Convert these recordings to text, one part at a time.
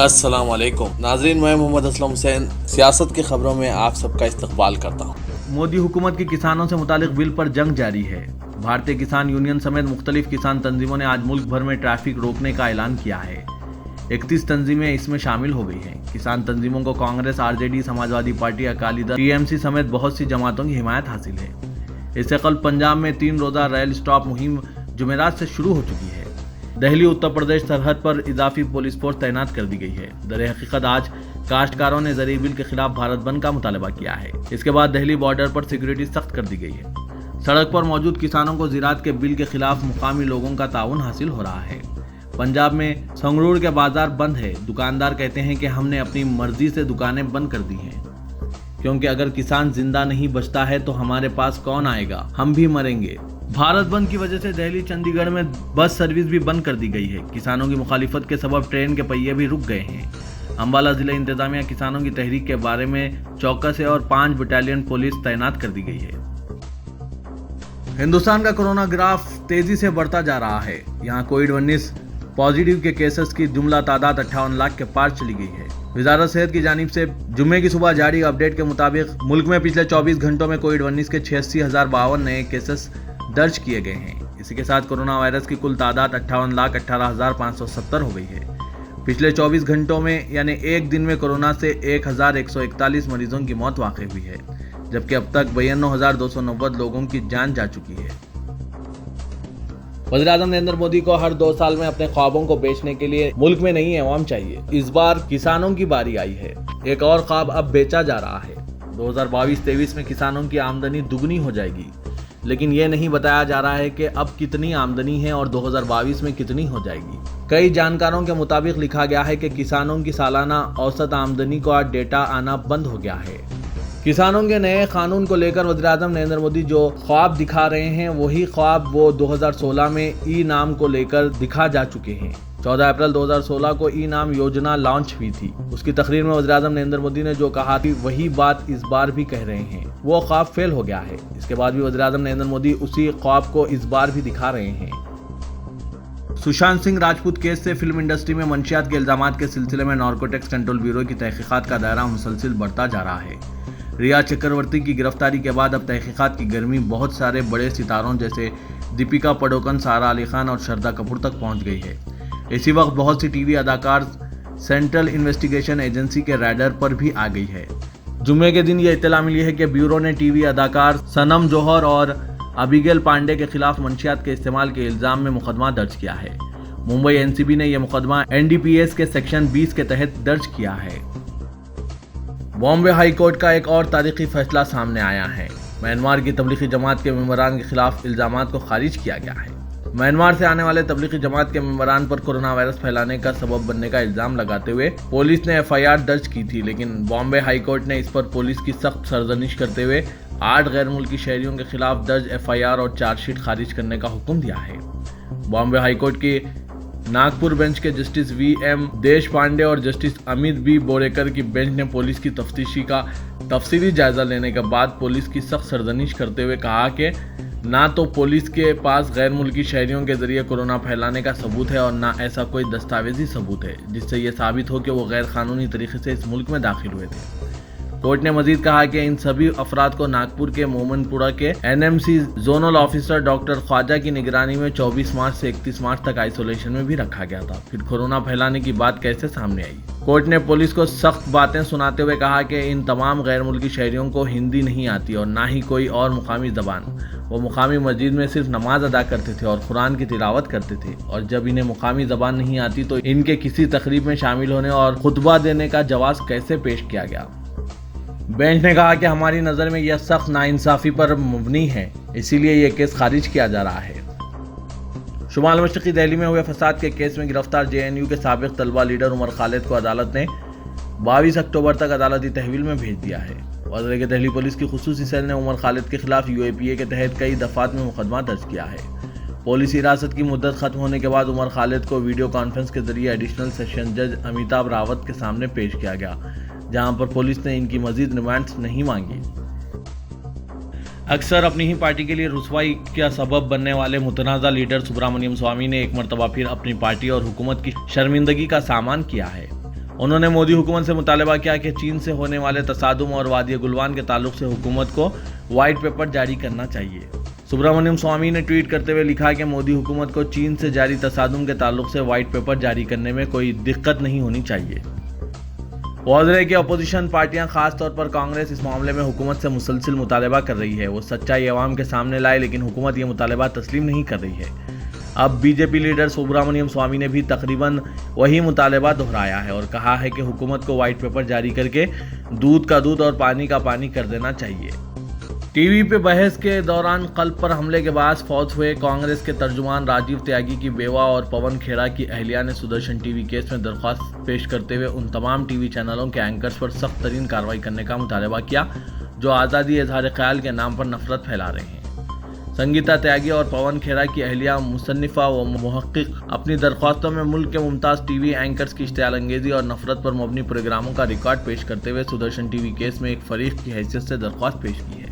السلام علیکم ناظرین، میں محمد اسلم حسین سیاست کی خبروں میں آپ سب کا استقبال کرتا ہوں۔ مودی حکومت کی کسانوں سے متعلق بل پر جنگ جاری ہے۔ بھارتی کسان یونین سمیت مختلف کسان تنظیموں نے آج ملک بھر میں ٹریفک روکنے کا اعلان کیا ہے۔ 31 تنظیمیں اس میں شامل ہو گئی ہیں۔ کسان تنظیموں کو کانگریس، RJD، سماجوادی پارٹی، اکالی دل، TMC سمیت بہت سی جماعتوں کی حمایت حاصل ہے۔ اس سے قبل پنجاب میں 3 روزہ ریل سٹاپ مہم جمعرات سے شروع ہو چکی ہے۔ دہلی اتر پردیش سرحد پر اضافی پولیس فورس تعینات کر دی گئی ہے۔ در حقیقت آج کاشتکاروں نے زرعی بل کے خلاف بھارت بند کا مطالبہ کیا ہے۔ اس کے بعد دہلی بارڈر پر سیکورٹی سخت کر دی گئی ہے۔ سڑک پر موجود کسانوں کو زراعت کے بل کے خلاف مقامی لوگوں کا تعاون حاصل ہو رہا ہے۔ پنجاب میں سنگرور کے بازار بند ہے۔ دکاندار کہتے ہیں کہ ہم نے اپنی مرضی سے دکانیں بند کر دی ہیں، کیونکہ اگر کسان زندہ نہیں بچتا ہے تو ہمارے پاس کون آئے گا، ہم بھی مریں گے۔ بھارت بند کی وجہ سے دہلی چنڈی گڑھ میں بس سروس بھی بند کر دی گئی ہے۔ کسانوں کی مخالفت کے سبب ٹرین کے پہیے بھی رک گئے ہیں۔ امبالہ ضلع انتظامیہ کسانوں کی تحریک کے بارے میں چوکس ہے اور 5 بٹالین پولیس تعینات کر دی گئی ہے۔ ہندوستان کا کورونا گراف تیزی سے بڑھتا جا رہا ہے۔ یہاں کووڈ-19 پازیٹیو کے کیسز کی جملہ تعداد 58 لاکھ کے پار چلی گئی ہے۔ وزارت صحت کی جانب سے جمعے کی صبح جاری اپڈیٹ کے مطابق ملک میں پچھلے 24 گھنٹوں میں کووڈ-19 کے 86,052 نئے کیسز درج کیے گئے ہیں۔ اسی کے ساتھ کورونا وائرس کی کل تعداد 58,18,570 ہو گئی ہے۔ پچھلے 24 گھنٹوں میں یعنی ایک دن میں کورونا سے 1,141 مریضوں کی موت واقع ہوئی ہے، جبکہ اب تک 92,290 لوگوں کی جان جا چکی ہے۔ وزیراعظم نریندر مودی کو ہر 2 سال میں اپنے خوابوں کو بیچنے کے لیے ملک میں نئی عوام چاہیے۔ اس بار کسانوں کی باری آئی ہے۔ ایک اور خواب اب بیچا جا رہا ہے۔ 2022-23 میں کسانوں کی آمدنی دگنی ہو جائے گی، لیکن یہ نہیں بتایا جا رہا ہے کہ اب کتنی آمدنی ہے اور 2022 میں کتنی ہو جائے گی۔ کئی جانکاروں کے مطابق لکھا گیا ہے کہ کسانوں کی سالانہ اوسط آمدنی کا ڈیٹا آنا بند ہو گیا ہے۔ کسانوں کے نئے قانون کو لے کر وزیراعظم نریندر مودی جو خواب دکھا رہے ہیں وہی خواب وہ 2016 میں ای نام کو لے کر دکھا جا چکے ہیں۔ 14 اپریل 2016 کو ای نام یوجنا لانچ ہوئی تھی۔ اس کی تقریر میں وزیراعظم نریندر مودی نے جو کہا تھی وہی بات اس بار بھی کہہ رہے ہیں۔ وہ خواب فیل ہو گیا ہے۔ اس کے بعد بھی وزیراعظم نریندر مودی اسی خواب کو اس بار بھی دکھا رہے ہیں۔ سشانت سنگھ راجپوت کیس سے فلم انڈسٹری میں منشیات کے الزامات کے سلسلے میں نارکوٹکس کنٹرول بیورو کی تحقیقات کا دائرہ مسلسل بڑھتا جا رہا ہے۔ ریا چکرورتی کی گرفتاری کے بعد اب تحقیقات کی گرمی بہت سارے بڑے ستاروں جیسے دیپیکا پڈوکون، سارا علی خان اور شردا کپور تک پہنچ گئی ہے۔ اسی وقت بہت سی ٹی وی اداکار سینٹرل انویسٹیگیشن ایجنسی کے ریڈر پر بھی آ گئی ہے۔ جمعے کے دن یہ اطلاع ملی ہے کہ بیورو نے ٹی وی اداکار سنم جوہر اور ابیگیل پانڈے کے خلاف منشیات کے استعمال کے الزام میں مقدمہ درج کیا ہے۔ ممبئی NCB نے یہ مقدمہ NDPS کے سیکشن 20 کے تحت درج کیا ہے۔ بامبے ہائی کورٹ کا ایک اور تاریخی فیصلہ سامنے آیا ہے۔ میانمار کی تبلیغی جماعت کے ممبران کے خلاف الزامات کو خارج کیا گیا ہے۔ میانمار سے آنے والے تبلیغی جماعت کے ممبران پر کورونا وائرس پھیلانے کا سبب بننے کا الزام لگاتے ہوئے پولیس نے FIR درج کی تھی، لیکن بامبے ہائی کورٹ نے اس پر پولیس کی سخت سرزنش کرتے ہوئے 8 غیر ملکی شہریوں کے خلاف درج FIR اور چارج شیٹ خارج کرنے کا حکم دیا ہے۔ بامبے ہائی کورٹ کی ناگپور بینچ کے جسٹس VM دیش پانڈے اور جسٹس امیت B بوریکر کی بینچ نے پولیس کی تفتیشی کا تفصیلی جائزہ لینے کے بعد پولیس کی سخت سرزنش کرتے ہوئے کہا کہ نہ تو پولیس کے پاس غیر ملکی شہریوں کے ذریعے کورونا پھیلانے کا ثبوت ہے اور نہ ایسا کوئی دستاویزی ثبوت ہے جس سے یہ ثابت ہو کہ وہ غیر قانونی طریقے سے اس ملک میں داخل ہوئے تھے۔ کورٹ نے مزید کہا کہ ان سبھی افراد کو ناگپور کے مومن پورہ کے NMC زونل آفیسر ڈاکٹر خواجہ کی نگرانی میں 24 مارچ سے 31 مارچ تک آئسولیشن میں بھی رکھا گیا تھا۔ پھر کورونا پھیلانے کی بات کیسے سامنے آئی؟ کورٹ نے پولیس کو سخت باتیں سناتے ہوئے کہا کہ ان تمام غیر ملکی شہریوں کو ہندی نہیں آتی اور نہ ہی کوئی اور مقامی زبان۔ وہ مقامی مسجد میں صرف نماز ادا کرتے تھے اور قرآن کی تلاوت کرتے تھے، اور جب انہیں مقامی زبان نہیں آتی تو ان کے کسی تقریب میں شامل ہونے اور خطبہ دینے کا جواز کیسے پیش کیا گیا؟ بینچ نے کہا کہ ہماری نظر میں یہ سخت ناانصافی پر مبنی ہے، اسی لیے یہ کیس خارج کیا جا رہا ہے۔ شمال مشرقی دہلی میں ہوئے فساد کے کیس میں گرفتار JNU کے سابق طلبہ لیڈر عمر خالد کو عدالت نے 22 اکتوبر تک عدالتی تحویل میں بھیج دیا ہے۔ واضح ہے کہ دہلی پولیس کی خصوصی سیل نے عمر خالد کے خلاف UAPA کے تحت کئی دفعات میں مقدمہ درج کیا ہے۔ پولیسی حراست کی مدت ختم ہونے کے بعد عمر خالد کو ویڈیو کانفرنس کے ذریعے ایڈیشنل سیشن جج امیتابھ راوت کے سامنے پیش کیا گیا، جہاں پر پولیس نے ان کی مزید ریمانڈز نہیں مانگی۔ اکثر اپنی ہی پارٹی کے لیے رسوائی کا سبب بننے والے متنازع لیڈر سبرامنیم سوامی نے ایک مرتبہ پھر اپنی پارٹی اور حکومت کی شرمندگی کا سامان کیا ہے۔ انہوں نے مودی حکومت سے مطالبہ کیا کہ چین سے ہونے والے تصادم اور وادی گلوان کے تعلق سے حکومت کو وائٹ پیپر جاری کرنا چاہیے۔ سبرامنیم سوامی نے ٹویٹ کرتے ہوئے لکھا کہ مودی حکومت کو چین سے جاری تصادم کے تعلق سے وائٹ پیپر جاری کرنے میں کوئی دقت نہیں ہونی چاہیے۔ واضح ہے کہ اپوزیشن پارٹیاں خاص طور پر کانگریس اس معاملے میں حکومت سے مسلسل مطالبہ کر رہی ہے، وہ سچائی عوام کے سامنے لائے، لیکن حکومت یہ مطالبہ تسلیم نہیں کر رہی ہے۔ اب B J P leader Subramaniam Swami نے بھی تقریباً وہی مطالبہ دہرایا ہے اور کہا ہے کہ حکومت کو وائٹ پیپر جاری کر کے دودھ کا دودھ اور پانی کا پانی کر دینا چاہیے۔ ٹی وی پہ بحث کے دوران قلب پر حملے کے باعث فوت ہوئے کانگریس کے ترجمان راجیو تیاگی کی بیوہ اور پون کھیڑا کی اہلیہ نے سدرشن ٹی وی کیس میں درخواست پیش کرتے ہوئے ان تمام ٹی وی چینلوں کے اینکرز پر سخت ترین کارروائی کرنے کا مطالبہ کیا جو آزادی اظہار خیال کے نام پر نفرت پھیلا رہے ہیں۔ سنگیتا تیاگی اور پون کھیڑا کی اہلیہ مصنفہ و محقق اپنی درخواستوں میں ملک کے ممتاز ٹی وی اینکرز کی اشتعال انگیزی اور نفرت پر مبنی پروگراموں کا ریکارڈ پیش کرتے ہوئے سدرشن ٹی وی کیس میں ایک فریق کی حیثیت سے درخواست پیش کی ہے۔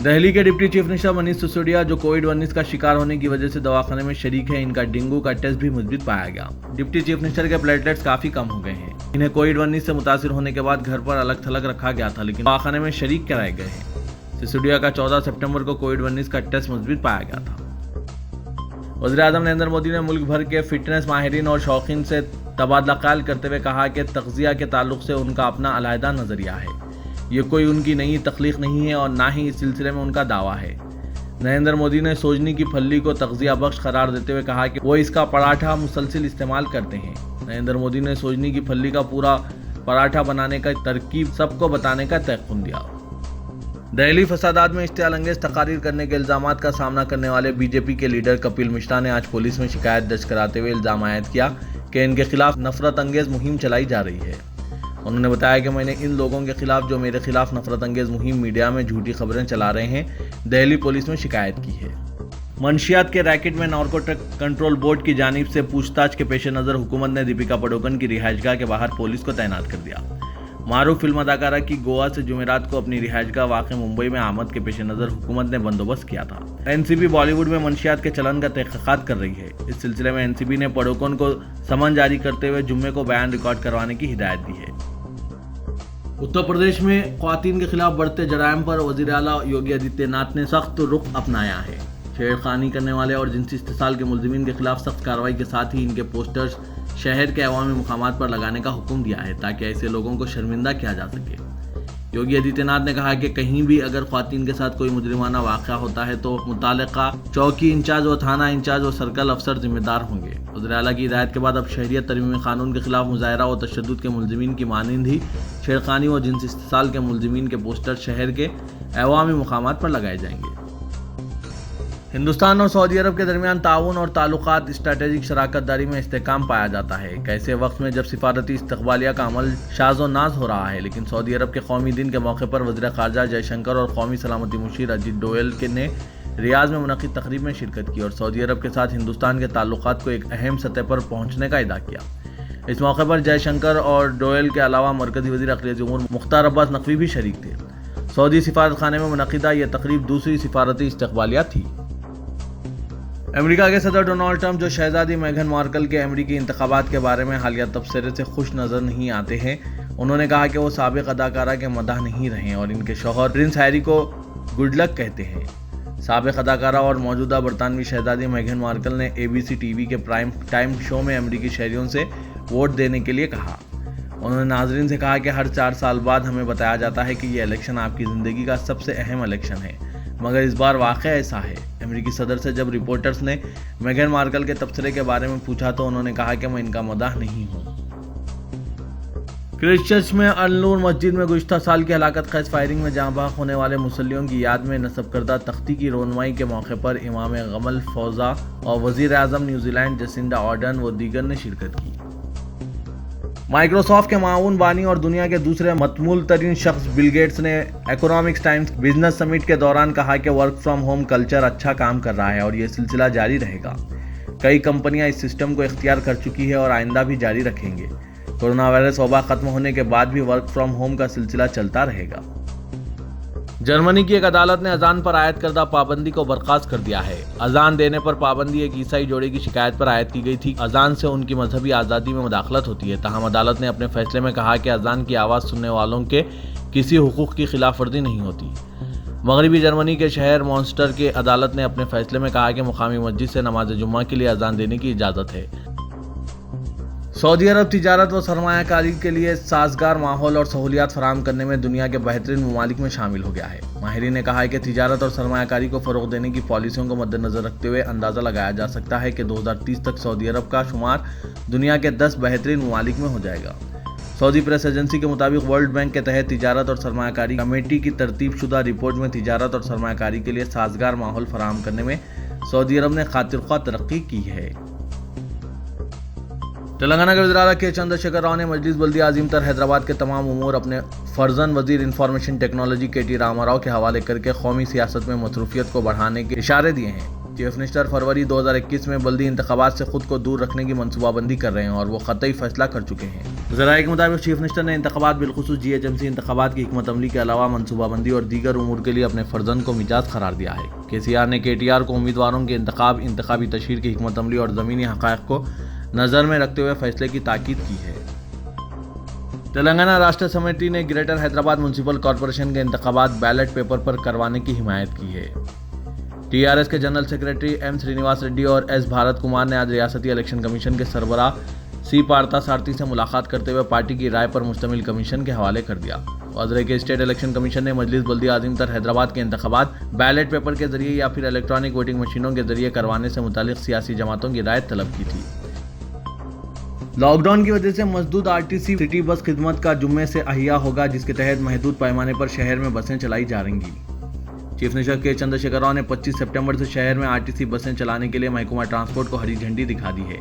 دہلی کے deputy chief minister Manish Sisodia جو کووڈ-19 کا شکار ہونے کی وجہ سے دواخانے میں شریک ہیں، ان کا ڈینگو کا ٹیسٹ بھی مثبت پایا گیا۔ ڈپٹی چیف منسٹر کے پلیٹلیٹس کافی کم ہو گئے ہیں۔ انہیں کووڈ-19 سے متاثر ہونے کے بعد گھر پر الگ تھلگ رکھا گیا تھا، لیکن دواخانے میں شریک کرائے گئے ہیں۔ سسودیا کا 14 سپٹمبر کو کووڈ-19 کا ٹیسٹ مثبت پایا گیا تھا۔ وزیر اعظم نریندر مودی نے ملک بھر کے فٹنس ماہرین اور شوقین سے تبادلہ خیال کرتے ہوئے کہا کہ تغذیہ کے تعلق سے ان کا اپنا علیحدہ نظریہ ہے، یہ کوئی ان کی نئی تخلیق نہیں ہے اور نہ ہی اس سلسلے میں ان کا دعویٰ ہے۔ نریندر مودی نے سوجنی کی پھلی کو تغذیہ بخش قرار دیتے ہوئے کہا کہ وہ اس کا پراٹھا مسلسل استعمال کرتے ہیں۔ نریندر مودی نے سوجنی کی پھلی کا پورا پراٹھا بنانے کا ترکیب سب کو بتانے کا تیقن دیا۔ دہلی فسادات میں اشتعال انگیز تقاریر کرنے کے الزامات کا سامنا کرنے والے بی جے پی کے لیڈر کپل مشرا نے آج پولیس میں شکایت درج کراتے ہوئے الزام عائد کیا کہ ان کے خلاف نفرت انگیز مہم چلائی جا رہی ہے۔ انہوں نے بتایا کہ میں نے ان لوگوں کے خلاف جو میرے خلاف نفرت انگیز مہم میڈیا میں جھوٹی خبریں چلا رہے ہیں، دہلی پولیس میں شکایت کی ہے۔ منشیات کے ریکٹ میں نارکوٹک کنٹرول بورڈ کی جانب سے پوچھ تاچھ کے پیش نظر حکومت نے دیپیکا پڈوکن کی رہائش گاہ کے باہر پولیس کو تعینات کر دیا۔ معروف فلم اداکارہ کی گوا سے جمعرات کو اپنی رہائش گاہ واقع ممبئی میں آمد کے پیش نظر حکومت نے بندوبست کیا تھا۔ N C B Bollywood میں منشیات کے چلن کا تحقیقات کر رہی ہے۔ اس سلسلے میں این سی بی نے پڈوکن کو سمن جاری کرتے ہوئے جمعے کو بیان ریکارڈ کروانے کی ہدایت دی ہے۔ اتر پردیش میں خواتین کے خلاف بڑھتے جرائم پر وزیر اعلیٰ یوگی آدتیہ ناتھ نے سخت رخ اپنایا ہے۔ چھیڑخانی کرنے والے اور جنسی استحصال کے ملزمین کے خلاف سخت کارروائی کے ساتھ ہی ان کے پوسٹرز شہر کے عوامی مقامات پر لگانے کا حکم دیا ہے تاکہ ایسے لوگوں کو شرمندہ کیا جا سکے۔ یوگی آدتیہ ناتھ نے کہا کہ کہیں بھی اگر خواتین کے ساتھ کوئی مجرمانہ واقعہ ہوتا ہے تو متعلقہ چوکی انچارج و تھانہ انچارج و سرکل افسر ذمہ دار ہوں گے۔ وزیر اعلیٰ کی ہدایت کے بعد اب شہریت ترمیمی قانون کے خلاف مظاہرہ و تشدد کے ملزمین کی مانند ہی چھیڑخانی و جنسی استحصال کے ملزمین کے پوسٹر شہر کے عوامی مقامات پر لگائے جائیں گے۔ ہندوستان اور سعودی عرب کے درمیان تعاون اور تعلقات اسٹریٹجک شراکت داری میں استحکام پایا جاتا ہے ایک ایسے وقت میں جب سفارتی استقبالیہ کا عمل شاذ و ناز ہو رہا ہے، لیکن سعودی عرب کے قومی دن کے موقع پر وزیر خارجہ جے شنکر اور قومی سلامتی مشیر اجیت ڈوئل نے ریاض میں منعقد تقریب میں شرکت کی اور سعودی عرب کے ساتھ ہندوستان کے تعلقات کو ایک اہم سطح پر پہنچنے کا اعادہ کیا۔ اس موقع پر جے شنکر اور ڈوئل کے علاوہ مرکزی وزیر اقلیتی امور مختار عباس نقوی بھی شریک تھے۔ سعودی سفارت خانے میں منعقدہ یہ تقریب دوسری سفارتی استقبالیہ تھی۔ امریکہ کے صدر ڈونلڈ ٹرمپ جو شہزادی میگھن مارکل کے امریکی انتخابات کے بارے میں حالیہ تبصرے سے خوش نظر نہیں آتے ہیں، انہوں نے کہا کہ وہ سابق اداکارہ کے مداح نہیں رہے اور ان کے شوہر پرنس ہیری کو گڈ لک کہتے ہیں۔ سابق اداکارہ اور موجودہ برطانوی شہزادی میگھن مارکل نے اے بی سی ٹی وی کے پرائم ٹائم شو میں امریکی شہریوں سے ووٹ دینے کے لیے کہا۔ انہوں نے ناظرین سے کہا کہ ہر 4 سال بعد ہمیں بتایا جاتا ہے کہ یہ الیکشن آپ کی زندگی کا سب سے اہم الیکشن ہے، مگر اس بار واقعہ ایسا ہے۔ امریکی صدر سے جب رپورٹرز نے میگھن مارکل کے تبصرے کے بارے میں پوچھا تو انہوں نے کہا کہ میں ان کا مداح نہیں ہوں۔ کرائسٹ چرچ میں النور مسجد میں گزشتہ سال کی ہلاکت خیز فائرنگ میں جاں بحق ہونے والے مسلموں کی یاد میں نصب کردہ تختی کی رونمائی کے موقع پر امام غمل فوزا اور وزیر اعظم نیوزی لینڈ جسنڈا آرڈرن و دیگر نے شرکت کی۔ مائیکروسافٹ کے معاون بانی اور دنیا کے دوسرے مطمول ترین شخص بل گیٹس نے اکنامکس ٹائمز بزنس سمٹ کے دوران کہا کہ ورک فرام ہوم کلچر اچھا کام کر رہا ہے اور یہ سلسلہ جاری رہے گا۔ کئی کمپنیاں اس سسٹم کو اختیار کر چکی ہے اور آئندہ بھی جاری رکھیں گے۔ کورونا وائرس وبا ختم ہونے کے بعد بھی ورک فرام ہوم کا سلسلہ چلتا رہے گا۔ جرمنی کی ایک عدالت نے اذان پر عائد کردہ پابندی کو برخاست کر دیا ہے۔ اذان دینے پر پابندی ایک عیسائی جوڑے کی شکایت پر عائد کی گئی تھی۔ اذان سے ان کی مذہبی آزادی میں مداخلت ہوتی ہے، تاہم عدالت نے اپنے فیصلے میں کہا کہ اذان کی آواز سننے والوں کے کسی حقوق کی خلاف ورزی نہیں ہوتی۔ مغربی جرمنی کے شہر مونسٹر کی عدالت نے اپنے فیصلے میں کہا کہ مقامی مسجد سے نماز جمعہ کے لیے اذان دینے کی اجازت ہے۔ سعودی عرب تجارت و سرمایہ کاری کے لیے سازگار ماحول اور سہولیات فراہم کرنے میں دنیا کے بہترین ممالک میں شامل ہو گیا ہے۔ ماہرین نے کہا ہے کہ تجارت اور سرمایہ کاری کو فروغ دینے کی پالیسیوں کو مد نظر رکھتے ہوئے اندازہ لگایا جا سکتا ہے کہ 2030 تک سعودی عرب کا شمار دنیا کے 10 بہترین ممالک میں ہو جائے گا۔ سعودی پریس ایجنسی کے مطابق ورلڈ بینک کے تحت تجارت اور سرمایہ کاری کمیٹی کی ترتیب شدہ رپورٹ میں تجارت اور سرمایہ کاری کے لیے سازگار ماحول فراہم کرنے میں سعودی عرب نے خاطر خواہ ترقی کی ہے۔ تلنگانہ کے وزیر اعلیٰ کے چندر شیکھر راؤ نے مجلس بلدیہ عظیم تر حیدرآباد کے تمام امور اپنے فرزند وزیر انفارمیشن ٹیکنالوجی کے ٹی راما راؤ کے حوالے کر کے قومی سیاست میں مصروفیت کو بڑھانے کے اشارے دیے ہیں۔ چیف منسٹر فروری 2021 میں بلدی انتخابات سے خود کو دور رکھنے کی منصوبہ بندی کر رہے ہیں اور وہ قطعی فیصلہ کر چکے ہیں۔ ذرائع کے مطابق چیف منسٹر نے انتخابات بالخصوص GHMC انتخابات کی حکمت عملی کے علاوہ منصوبہ بندی اور دیگر امور کے لیے اپنے فرزند کو مجاز قرار دیا ہے۔ KCR نے KTR کو امیدواروں کے انتخابی تشہیر کی حکمت عملی اور زمینی حقائق کو نظر میں رکھتے ہوئے فیصلے کی تاکید کی ہے۔ تلنگانہ راشٹر سمیتی نے گریٹر حیدرآباد میونسپل کارپوریشن کے انتخابات بیلٹ پیپر پر کروانے کی حمایت کی ہے۔ TRS کے general secretary M Srinivas ready اور S بھارت کمار نے آج ریاستی الیکشن کمیشن کے سربراہ C پارتا سارتھی سے ملاقات کرتے ہوئے پارٹی کی رائے پر مشتمل کمیشن کے حوالے کر دیا۔ واضح ہے کہ اسٹیٹ الیکشن کمیشن نے مجلس بلدیہ عظیم تر حیدرآباد کے انتخابات بیلٹ پیپر کے ذریعے یا پھر الیکٹرانک ووٹنگ مشینوں کے ذریعے کروانے سے متعلق سیاسی جماعتوں کی رائے طلب کی تھی۔ لاک ڈاؤن کی وجہ سے مسدود RTC سٹی بس خدمت کا جمعے سے احیا ہوگا، جس کے تحت محدود پیمانے پر شہر میں بسیں چلائی جا رہیں گی۔ چیف منسٹر کے چندر شیکھر راؤ نے 25 سپٹمبر سے شہر میں RTC بسیں چلانے کے لیے محکمہ ٹرانسپورٹ کو ہری جھنڈی دکھا دی ہے،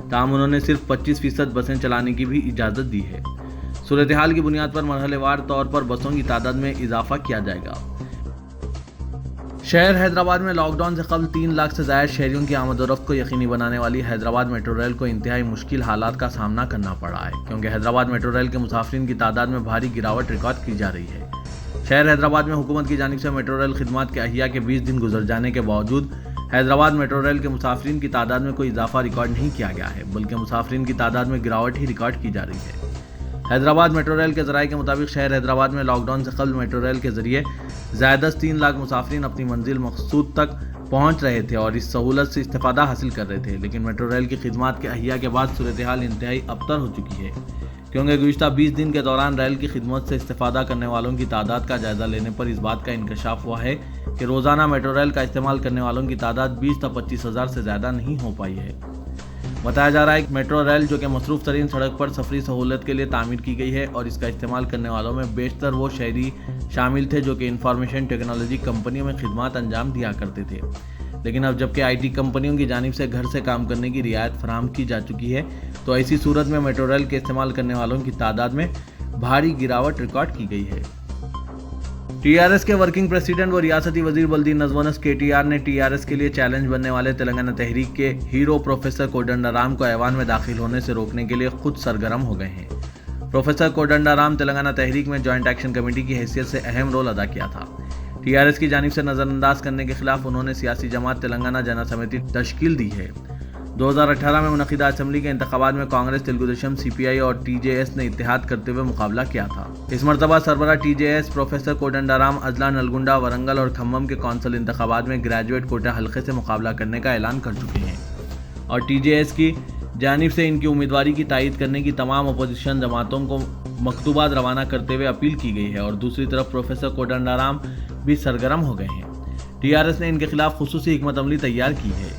تاہم انہوں نے صرف 25% بسیں چلانے کی بھی اجازت دی ہے۔ صورتحال کی بنیاد پر مرحلے وار طور پر بسوں کی تعداد میں اضافہ کیا جائے گا۔ شہر حیدرآباد میں لاک ڈاؤن سے قبل 3 لاکھ سے زائد شہریوں کی آمد و رفت کو یقینی بنانے والی حیدرآباد میٹرو ریل کو انتہائی مشکل حالات کا سامنا کرنا پڑا ہے، کیونکہ حیدرآباد میٹرو ریل کے مسافرین کی تعداد میں بھاری گراوٹ ریکارڈ کی جا رہی ہے۔ شہر حیدرآباد میں حکومت کی جانب سے میٹرو ریل خدمات کے احیا کے 20 دن گزر جانے کے باوجود حیدرآباد میٹرو ریل کے مسافرین کی تعداد میں کوئی اضافہ ریکارڈ نہیں کیا گیا ہے، بلکہ مسافرین کی تعداد میں گراوٹ ہی ریکارڈ کی جا رہی ہے۔ حیدرآباد میٹرو ریل کے ذرائع کے مطابق شہر حیدرآباد میں لاک ڈاؤن سے قبل میٹرو ریل کے ذریعے زائد از 3 لاکھ مسافرین اپنی منزل مقصود تک پہنچ رہے تھے اور اس سہولت سے استفادہ حاصل کر رہے تھے، لیکن میٹرو ریل کی خدمات کے احیا کے بعد صورتحال انتہائی ابتر ہو چکی ہے، کیونکہ گزشتہ 20 دن کے دوران ریل کی خدمت سے استفادہ کرنے والوں کی تعداد کا جائزہ لینے پر اس بات کا انکشاف ہوا ہے کہ روزانہ میٹرو ریل کا استعمال کرنے والوں کی تعداد 20 تا 25 ہزار سے زیادہ نہیں ہو پائی ہے۔ بتایا جا رہا ہے کہ میٹرو ریل جو کہ مصروف ترین سڑک پر سفری سہولت کے لیے تعمیر کی گئی ہے اور اس کا استعمال کرنے والوں میں بیشتر وہ شہری شامل تھے جو کہ انفارمیشن ٹیکنالوجی کمپنیوں میں خدمات انجام دیا کرتے تھے، لیکن اب جبکہ IT کمپنیوں کی جانب سے گھر سے کام کرنے کی رعایت فراہم کی جا چکی ہے، تو ایسی صورت میں میٹرو ریل کے استعمال کرنے والوں کی تعداد میں بھاری گراوٹ ریکارڈ کی گئی ہے۔ TRS کے ورکنگ پریزیڈنٹ و ریاستی وزیر بلدی نظم و نسق KTR نے TRS کے لیے چیلنج بننے والے تلنگانہ تحریک کے ہیرو پروفیسر کوڈنڈا رام کو ایوان میں داخل ہونے سے روکنے کے لیے خود سرگرم ہو گئے ہیں۔ پروفیسر کوڈنڈا رام تلنگانہ تحریک میں جوائنٹ ایکشن کمیٹی کی حیثیت سے اہم رول ادا کیا تھا۔ TRS کی جانب سے نظر انداز کرنے کے خلاف انہوں نے سیاسی جماعت تلنگانہ جنا سمیتی تشکیل دی ہے۔ 2018 میں منعقدہ اسمبلی کے انتخابات میں کانگریس، تلگو دیشم، CPI اور TJS نے اتحاد کرتے ہوئے مقابلہ کیا تھا۔ اس مرتبہ سربراہ TJS پروفیسر کوڈنڈا رام اضلاع نلگنڈا، ورنگل اور کھمم کے کونسل انتخابات میں گریجویٹ کوٹا حلقے سے مقابلہ کرنے کا اعلان کر چکے ہیں اور TJS کی جانب سے ان کی امیدواری کی تائید کرنے کی تمام اپوزیشن جماعتوں کو مکتوبات روانہ کرتے ہوئے اپیل کی گئی ہے، اور دوسری طرف پروفیسر کوڈنڈا رام بھی سرگرم ہو گئے ہیں۔ TRS نے ان کے خلاف خصوصی حکمت عملی تیار کی ہے۔